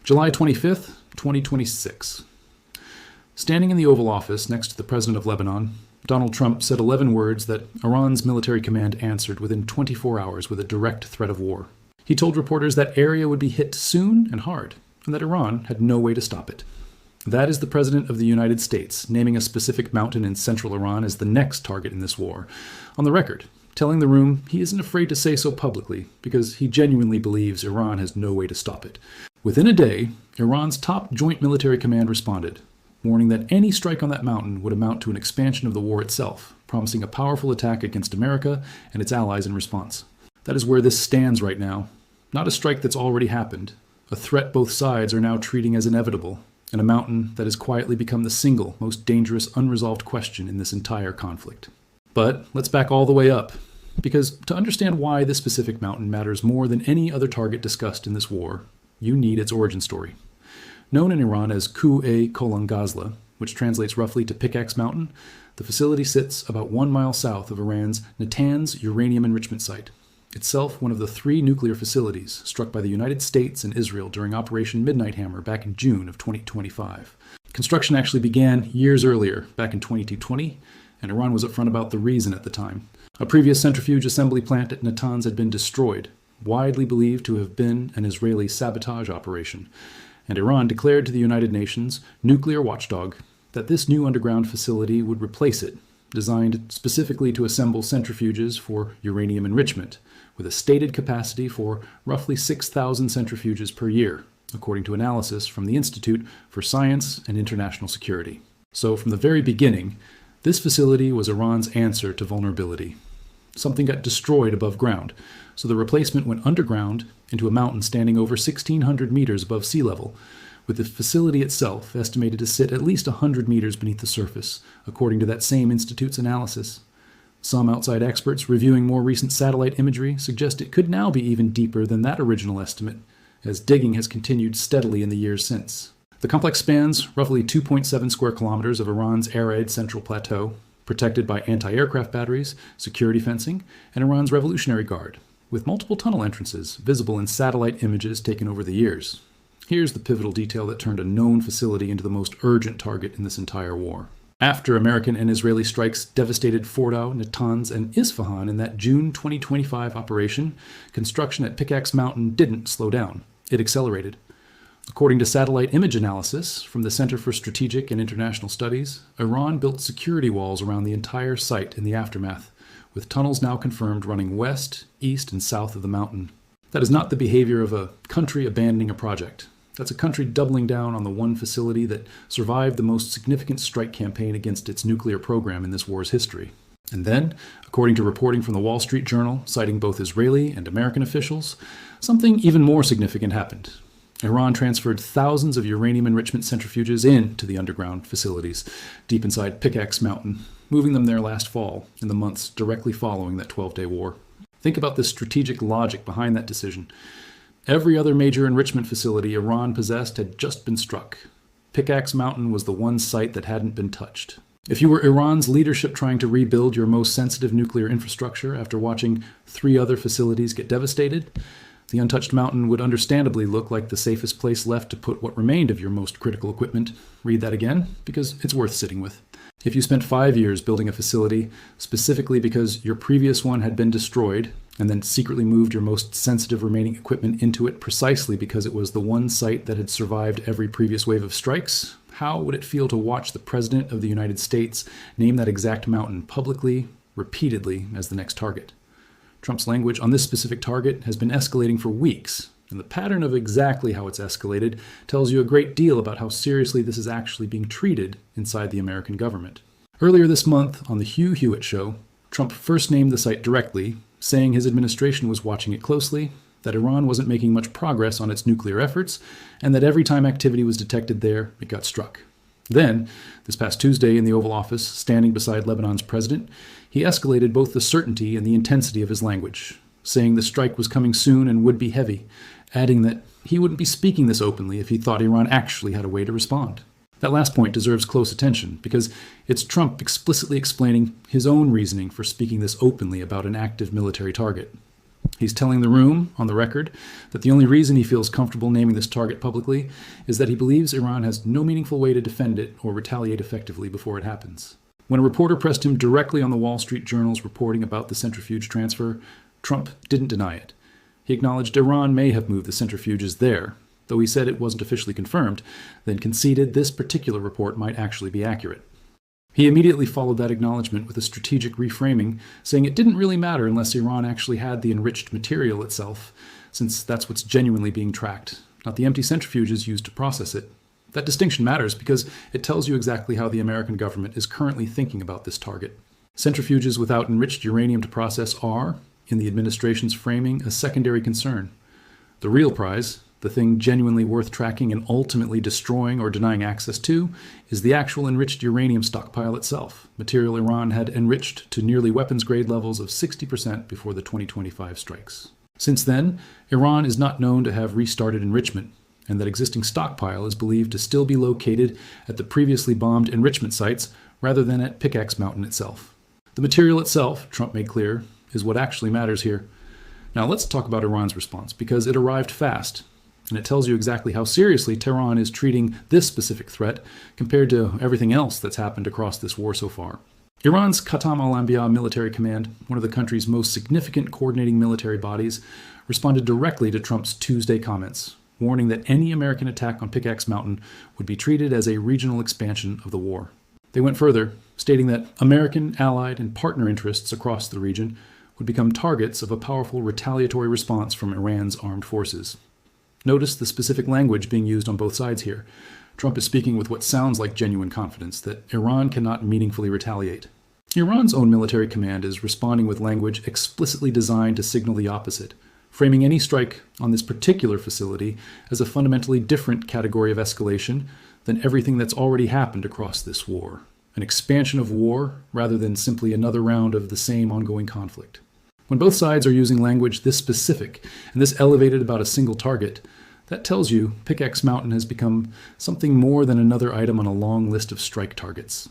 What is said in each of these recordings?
July 25th, 2026. Standing in the Oval Office next to the President of Lebanon, Donald Trump said 11 words that Iran's military command answered within 24 hours with a direct threat of war. He told reporters that area would be hit soon and hard, and that Iran had no way to stop it. That is the President of the United States, naming a specific mountain in central Iran as the next target in this war, on the record, telling the room he isn't afraid to say so publicly because he genuinely believes Iran has no way to stop it. Within a day, Iran's top joint military command responded, warning that any strike on that mountain would amount to an expansion of the war itself, promising a powerful attack against America and its allies in response. That is where this stands right now. Not a strike that's already happened, a threat both sides are now treating as inevitable, and a mountain that has quietly become the single most dangerous unresolved question in this entire conflict. But let's back all the way up, because to understand why this specific mountain matters more than any other target discussed in this war, you need its origin story. Known in Iran as Ku-e-Kolangazla, which translates roughly to Pickaxe Mountain, the facility sits about 1 mile south of Iran's Natanz uranium enrichment site, itself one of the 3 nuclear facilities struck by the United States and Israel during Operation Midnight Hammer back in June of 2025. Construction actually began years earlier, back in 2220, and Iran was upfront about the reason at the time. A previous centrifuge assembly plant at Natanz had been destroyed, widely believed to have been an Israeli sabotage operation, and Iran declared to the United Nations nuclear watchdog that this new underground facility would replace it, designed specifically to assemble centrifuges for uranium enrichment, with a stated capacity for roughly 6,000 centrifuges per year, according to analysis from the Institute for Science and International Security. So from the very beginning, this facility was Iran's answer to vulnerability. Something got destroyed above ground, so the replacement went underground into a mountain standing over 1,600 meters above sea level, with the facility itself estimated to sit at least 100 meters beneath the surface, according to that same institute's analysis. Some outside experts reviewing more recent satellite imagery suggest it could now be even deeper than that original estimate, as digging has continued steadily in the years since. The complex spans roughly 2.7 square kilometers of Iran's arid central plateau, protected by anti-aircraft batteries, security fencing, and Iran's Revolutionary Guard, with multiple tunnel entrances visible in satellite images taken over the years. Here's the pivotal detail that turned a known facility into the most urgent target in this entire war. After American and Israeli strikes devastated Fordow, Natanz, and Isfahan in that June 2025 operation, construction at Pickaxe Mountain didn't slow down. It accelerated. According to satellite image analysis from the Center for Strategic and International Studies, Iran built security walls around the entire site in the aftermath, with tunnels now confirmed running west, east, and south of the mountain. That is not the behavior of a country abandoning a project. That's a country doubling down on the one facility that survived the most significant strike campaign against its nuclear program in this war's history. And then, according to reporting from the Wall Street Journal, citing both Israeli and American officials, something even more significant happened. Iran transferred thousands of uranium enrichment centrifuges into the underground facilities deep inside Pickaxe Mountain, moving them there last fall in the months directly following that 12-day war. Think about the strategic logic behind that decision. Every other major enrichment facility Iran possessed had just been struck. Pickaxe Mountain was the one site that hadn't been touched. If you were Iran's leadership trying to rebuild your most sensitive nuclear infrastructure after watching 3 other facilities get devastated, the untouched mountain would understandably look like the safest place left to put what remained of your most critical equipment. Read that again, because it's worth sitting with. If you spent 5 years building a facility specifically because your previous one had been destroyed, and then secretly moved your most sensitive remaining equipment into it precisely because it was the one site that had survived every previous wave of strikes, how would it feel to watch the President of the United States name that exact mountain publicly, repeatedly, as the next target? Trump's language on this specific target has been escalating for weeks, and the pattern of exactly how it's escalated tells you a great deal about how seriously this is actually being treated inside the American government. Earlier this month, on the Hugh Hewitt Show, Trump first named the site directly, saying his administration was watching it closely, that Iran wasn't making much progress on its nuclear efforts, and that every time activity was detected there, it got struck. Then, this past Tuesday in the Oval Office, standing beside Lebanon's president, he escalated both the certainty and the intensity of his language, saying the strike was coming soon and would be heavy, adding that he wouldn't be speaking this openly if he thought Iran actually had a way to respond. That last point deserves close attention, because it's Trump explicitly explaining his own reasoning for speaking this openly about an active military target. He's telling the room, on the record, that the only reason he feels comfortable naming this target publicly is that he believes Iran has no meaningful way to defend it or retaliate effectively before it happens. When a reporter pressed him directly on the Wall Street Journal's reporting about the centrifuge transfer, Trump didn't deny it. He acknowledged Iran may have moved the centrifuges there, though he said it wasn't officially confirmed, then conceded this particular report might actually be accurate. He immediately followed that acknowledgement with a strategic reframing, saying it didn't really matter unless Iran actually had the enriched material itself, since that's what's genuinely being tracked, not the empty centrifuges used to process it. That distinction matters because it tells you exactly how the American government is currently thinking about this target. Centrifuges without enriched uranium to process are, in the administration's framing, a secondary concern. The real prize, the thing genuinely worth tracking and ultimately destroying or denying access to, is the actual enriched uranium stockpile itself, material Iran had enriched to nearly weapons-grade levels of 60% before the 2025 strikes. Since then, Iran is not known to have restarted enrichment, and that existing stockpile is believed to still be located at the previously bombed enrichment sites rather than at Pickaxe Mountain itself. The material itself, Trump made clear, is what actually matters here. Now let's talk about Iran's response, because it arrived fast, and it tells you exactly how seriously Tehran is treating this specific threat compared to everything else that's happened across this war so far. Iran's Khatam al-Anbiya military command, one of the country's most significant coordinating military bodies, responded directly to Trump's Tuesday comments, warning that any American attack on Pickaxe Mountain would be treated as a regional expansion of the war. They went further, stating that American, allied, and partner interests across the region would become targets of a powerful retaliatory response from Iran's armed forces. Notice the specific language being used on both sides here. Trump is speaking with what sounds like genuine confidence that Iran cannot meaningfully retaliate. Iran's own military command is responding with language explicitly designed to signal the opposite, framing any strike on this particular facility as a fundamentally different category of escalation than everything that's already happened across this war, an expansion of war rather than simply another round of the same ongoing conflict. When both sides are using language this specific and this elevated about a single target, that tells you Pickaxe Mountain has become something more than another item on a long list of strike targets.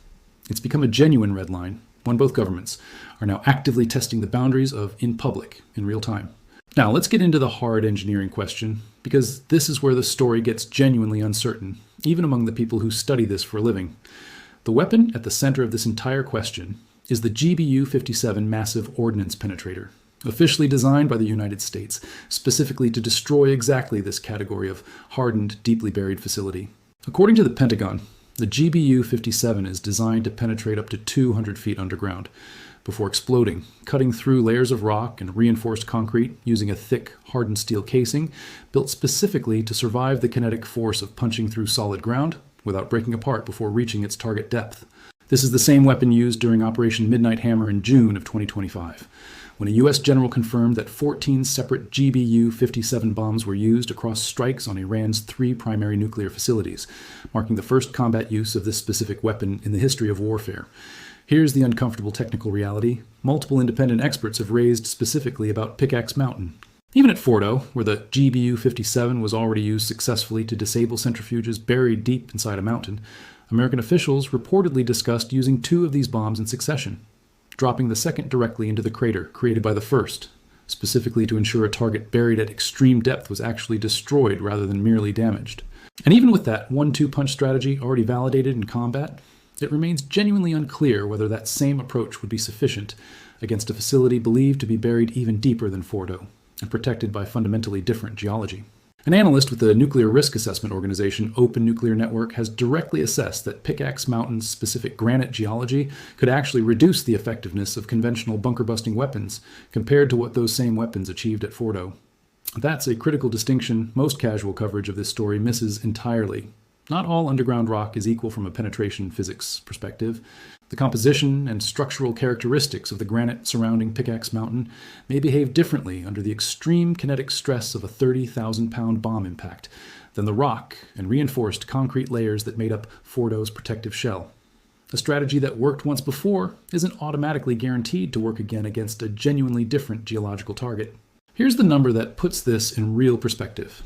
It's become a genuine red line, one both governments are now actively testing the boundaries of in public in real time. Now let's get into the hard engineering question, because this is where the story gets genuinely uncertain, even among the people who study this for a living. The weapon at the center of this entire question is the GBU-57 Massive Ordnance Penetrator, officially designed by the United States, specifically to destroy exactly this category of hardened, deeply buried facility. According to the Pentagon, the GBU-57 is designed to penetrate up to 200 feet underground before exploding, cutting through layers of rock and reinforced concrete using a thick, hardened steel casing built specifically to survive the kinetic force of punching through solid ground without breaking apart before reaching its target depth. This is the same weapon used during Operation Midnight Hammer in June of 2025, when a U.S. general confirmed that 14 separate GBU-57 bombs were used across strikes on Iran's 3 primary nuclear facilities, marking the first combat use of this specific weapon in the history of warfare. Here's the uncomfortable technical reality multiple independent experts have raised specifically about Pickaxe Mountain. Even at Fordo, where the GBU-57 was already used successfully to disable centrifuges buried deep inside a mountain, American officials reportedly discussed using 2 of these bombs in succession, dropping the second directly into the crater created by the first, specifically to ensure a target buried at extreme depth was actually destroyed rather than merely damaged. And even with that 1-2 punch strategy already validated in combat, it remains genuinely unclear whether that same approach would be sufficient against a facility believed to be buried even deeper than Fordo and protected by fundamentally different geology. An analyst with the nuclear risk assessment organization Open Nuclear Network has directly assessed that Pickaxe Mountain's specific granite geology could actually reduce the effectiveness of conventional bunker-busting weapons compared to what those same weapons achieved at Fordo. That's a critical distinction most casual coverage of this story misses entirely. Not all underground rock is equal from a penetration physics perspective. The composition and structural characteristics of the granite surrounding Pickaxe Mountain may behave differently under the extreme kinetic stress of a 30,000-pound bomb impact than the rock and reinforced concrete layers that made up Fordo's protective shell. A strategy that worked once before isn't automatically guaranteed to work again against a genuinely different geological target. Here's the number that puts this in real perspective.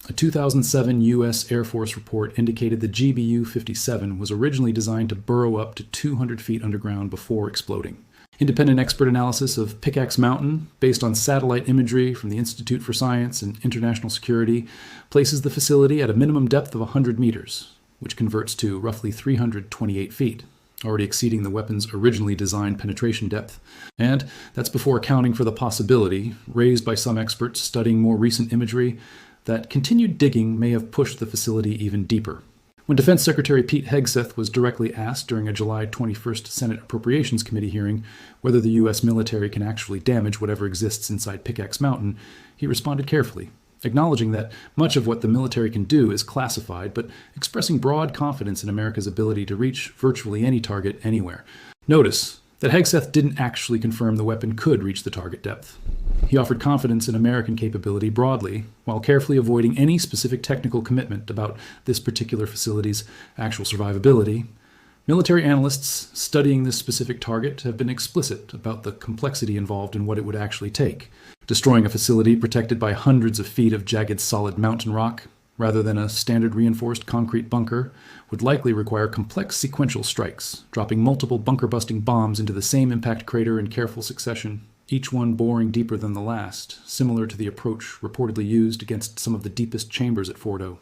A 2007 U.S. Air Force report indicated the GBU-57 was originally designed to burrow up to 200 feet underground before exploding. Independent expert analysis of Pickaxe Mountain, based on satellite imagery from the Institute for Science and International Security, places the facility at a minimum depth of 100 meters, which converts to roughly 328 feet, already exceeding the weapon's originally designed penetration depth. And that's before accounting for the possibility, raised by some experts studying more recent imagery, that continued digging may have pushed the facility even deeper. When Defense Secretary Pete Hegseth was directly asked during a July 21st Senate Appropriations Committee hearing whether the U.S. military can actually damage whatever exists inside Pickaxe Mountain, he responded carefully, acknowledging that much of what the military can do is classified, but expressing broad confidence in America's ability to reach virtually any target anywhere. Notice that Hegseth didn't actually confirm the weapon could reach the target depth. He offered confidence in American capability broadly, while carefully avoiding any specific technical commitment about this particular facility's actual survivability. Military analysts studying this specific target have been explicit about the complexity involved in what it would actually take. Destroying a facility protected by hundreds of feet of jagged solid mountain rock, rather than a standard reinforced concrete bunker, would likely require complex sequential strikes, dropping multiple bunker-busting bombs into the same impact crater in careful succession, each one boring deeper than the last, similar to the approach reportedly used against some of the deepest chambers at Fordo.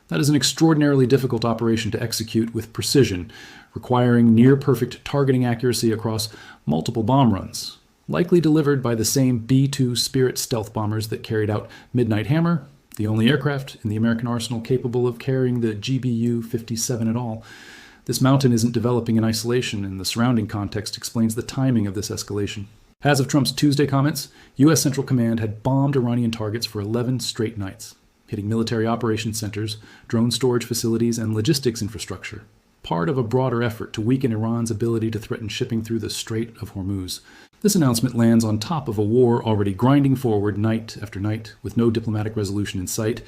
That is an extraordinarily difficult operation to execute with precision, requiring near-perfect targeting accuracy across multiple bomb runs, likely delivered by the same B-2 Spirit stealth bombers that carried out Midnight Hammer, the only aircraft in the American arsenal capable of carrying the GBU-57 at all. This mountain isn't developing in isolation, and the surrounding context explains the timing of this escalation. As of Trump's Tuesday comments, U.S. Central Command had bombed Iranian targets for 11 straight nights, hitting military operations centers, drone storage facilities, and logistics infrastructure, part of a broader effort to weaken Iran's ability to threaten shipping through the Strait of Hormuz. This announcement lands on top of a war already grinding forward night after night with no diplomatic resolution in sight,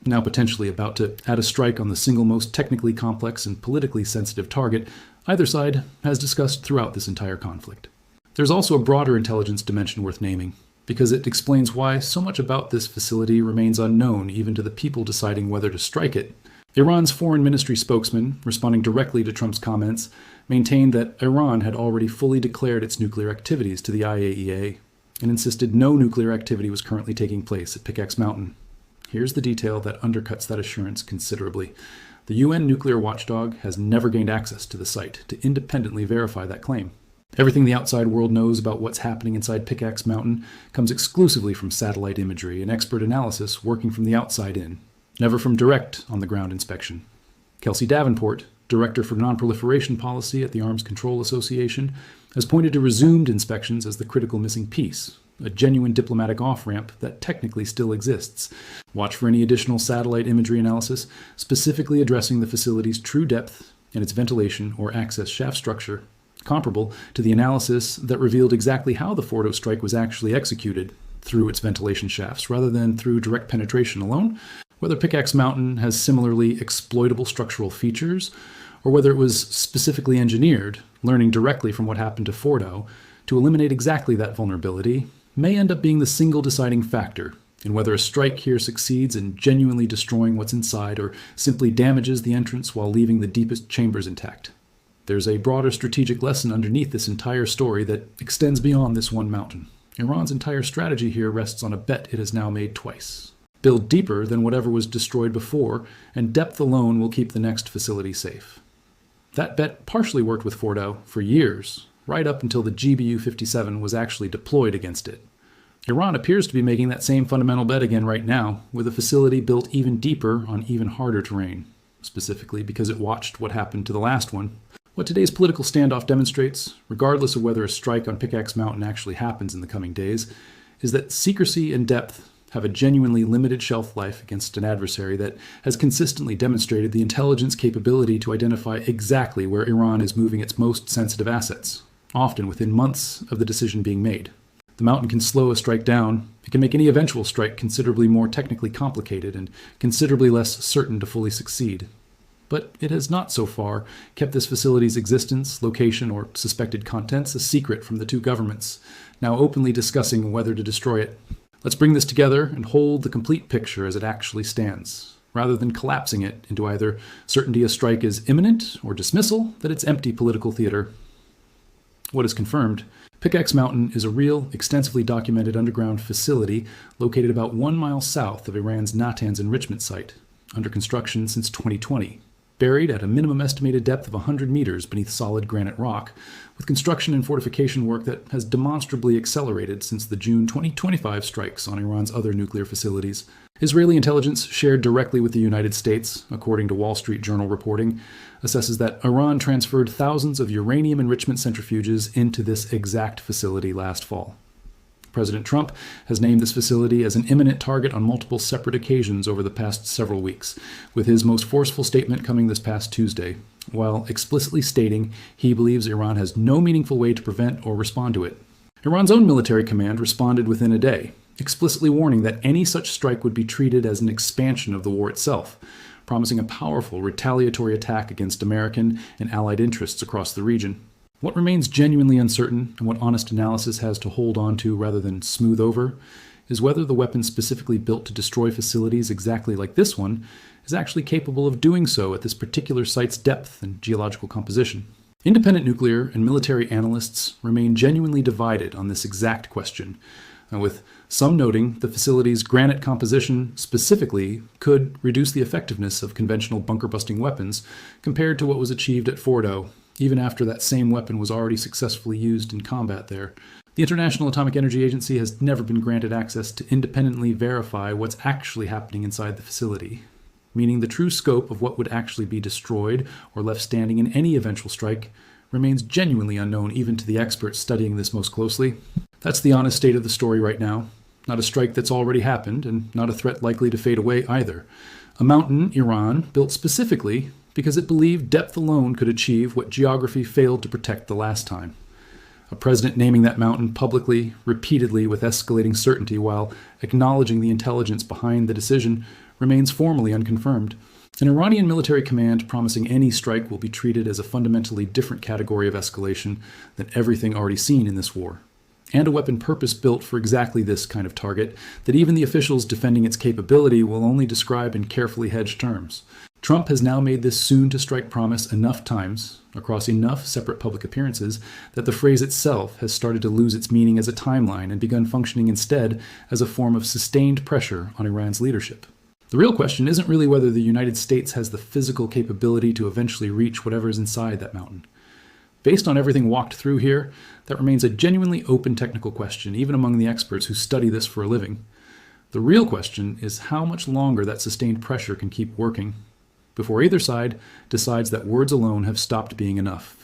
now potentially about to add a strike on the single most technically complex and politically sensitive target either side has discussed throughout this entire conflict. There's also a broader intelligence dimension worth naming, because it explains why so much about this facility remains unknown even to the people deciding whether to strike it. Iran's foreign ministry spokesman, responding directly to Trump's comments, maintained that Iran had already fully declared its nuclear activities to the IAEA and insisted no nuclear activity was currently taking place at Pickaxe Mountain. Here's the detail that undercuts that assurance considerably. The UN nuclear watchdog has never gained access to the site to independently verify that claim. Everything the outside world knows about what's happening inside Pickaxe Mountain comes exclusively from satellite imagery and expert analysis working from the outside in, never from direct on-the-ground inspection. Kelsey Davenport, Director for Nonproliferation Policy at the Arms Control Association, has pointed to resumed inspections as the critical missing piece, a genuine diplomatic off-ramp that technically still exists. Watch for any additional satellite imagery analysis specifically addressing the facility's true depth and its ventilation or access shaft structure, comparable to the analysis that revealed exactly how the Fordo strike was actually executed, through its ventilation shafts rather than through direct penetration alone, whether Pickaxe Mountain has similarly exploitable structural features, or whether it was specifically engineered, learning directly from what happened to Fordo, to eliminate exactly that vulnerability, may end up being the single deciding factor in whether a strike here succeeds in genuinely destroying what's inside or simply damages the entrance while leaving the deepest chambers intact. There's a broader strategic lesson underneath this entire story that extends beyond this one mountain. Iran's entire strategy here rests on a bet it has now made twice. Build deeper than whatever was destroyed before, and depth alone will keep the next facility safe. That bet partially worked with Fordo for years, right up until the GBU-57 was actually deployed against it. Iran appears to be making that same fundamental bet again right now, with a facility built even deeper on even harder terrain, specifically because it watched what happened to the last one. What today's political standoff demonstrates, regardless of whether a strike on Pickaxe Mountain actually happens in the coming days, is that secrecy and depth have a genuinely limited shelf life against an adversary that has consistently demonstrated the intelligence capability to identify exactly where Iran is moving its most sensitive assets, often within months of the decision being made. The mountain can slow a strike down. It can make any eventual strike considerably more technically complicated and considerably less certain to fully succeed. But it has not so far kept this facility's existence, location, or suspected contents a secret from the two governments, now openly discussing whether to destroy it. Let's bring this together and hold the complete picture as it actually stands, rather than collapsing it into either certainty a strike is imminent or dismissal that it's empty political theater. What is confirmed? Pickaxe Mountain is a real, extensively documented underground facility located about 1 mile south of Iran's Natanz enrichment site, under construction since 2020. Buried at a minimum estimated depth of 100 meters beneath solid granite rock, with construction and fortification work that has demonstrably accelerated since the June 2025 strikes on Iran's other nuclear facilities. Israeli intelligence, shared directly with the United States, according to Wall Street Journal reporting, assesses that Iran transferred thousands of uranium enrichment centrifuges into this exact facility last fall. President Trump has named this facility as an imminent target on multiple separate occasions over the past several weeks, with his most forceful statement coming this past Tuesday, while explicitly stating he believes Iran has no meaningful way to prevent or respond to it. Iran's own military command responded within a day, explicitly warning that any such strike would be treated as an expansion of the war itself, promising a powerful retaliatory attack against American and allied interests across the region. What remains genuinely uncertain, and what honest analysis has to hold on to rather than smooth over, is whether the weapon specifically built to destroy facilities exactly like this one is actually capable of doing so at this particular site's depth and geological composition. Independent nuclear and military analysts remain genuinely divided on this exact question, with some noting the facility's granite composition specifically could reduce the effectiveness of conventional bunker-busting weapons compared to what was achieved at Fordo, even after that same weapon was already successfully used in combat there. The International Atomic Energy Agency has never been granted access to independently verify what's actually happening inside the facility, meaning the true scope of what would actually be destroyed or left standing in any eventual strike remains genuinely unknown even to the experts studying this most closely. That's the honest state of the story right now. Not a strike that's already happened, and not a threat likely to fade away either. A mountain Iran built specifically because it believed depth alone could achieve what geography failed to protect the last time. A president naming that mountain publicly, repeatedly, with escalating certainty while acknowledging the intelligence behind the decision remains formally unconfirmed. An Iranian military command promising any strike will be treated as a fundamentally different category of escalation than everything already seen in this war, and a weapon purpose-built for exactly this kind of target that even the officials defending its capability will only describe in carefully hedged terms. Trump has now made this soon-to-strike promise enough times, across enough separate public appearances, that the phrase itself has started to lose its meaning as a timeline and begun functioning instead as a form of sustained pressure on Iran's leadership. The real question isn't really whether the United States has the physical capability to eventually reach whatever's inside that mountain. Based on everything walked through here, that remains a genuinely open technical question, even among the experts who study this for a living. The real question is how much longer that sustained pressure can keep working before either side decides that words alone have stopped being enough.